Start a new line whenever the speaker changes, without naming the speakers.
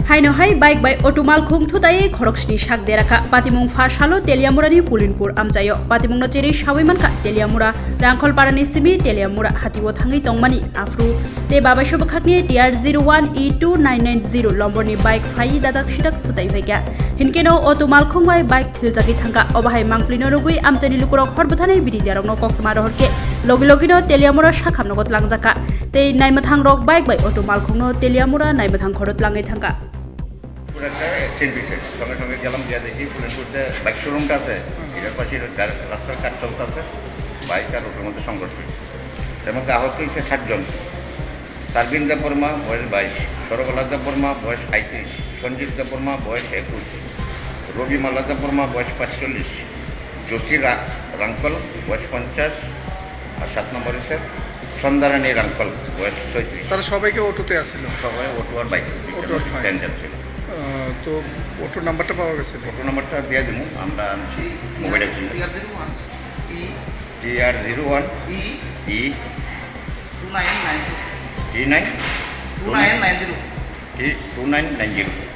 Haino hai bike by otomal khung thutai Khoroksini shak Derakha patimung phashalo Teliamurani Pulinpur amjayo patimung no cheri shawimanka Teliamura rangkhol parani simi Teliamura hatiwo thangi tongmani afru te babasho bakhakni TR01E2990 lomborni bike phai dadak shidak thutai phaikya hinkeno otomal khung bai bike thiljagi thangka obahai mangplino rugui amjani lukurok horbuthanai bidi diarok no koktma rohorke logino Teliamura shakham nogot langjaka te naimathang rok bike by otomal khung no Teliamura naimathang khorot langai thangka
accident হয়েছে সঙ্গে সঙ্গে গেলাম গিয়ে দেখি পুলিশপুরতে bike শোরুমটা আছে এটার পাশে রাস্তার কাজ চলতেছে বাইক আর ওটার মধ্যে সংঘর্ষ হয়েছে তার মধ্যে আহত হয়েছে 60 জন। সার্বিন দেববর্মা বয়স 22, সরকলা দেববর্মা বয়স 35, সঞ্জিত দেববর্মা বয়স 21, রবি মালা দেববর্মা বয়স 45, যোশী রাঙ্কল বয়স 50 আর 7 নম্বর হচ্ছে সন্ধ্যারানী রাঙ্কল বয়স 36।
তারা সবাইকে অটোতে আসছিল?
সবাই অটো আর বাইক প্যান্ডার ছিল।
তো অটোর নাম্বারটা পাওয়া গেছে?
অটো নাম্বারটা দিয়ে দিব আমরা আনছি মোবাইলে ছিল TR01 E2990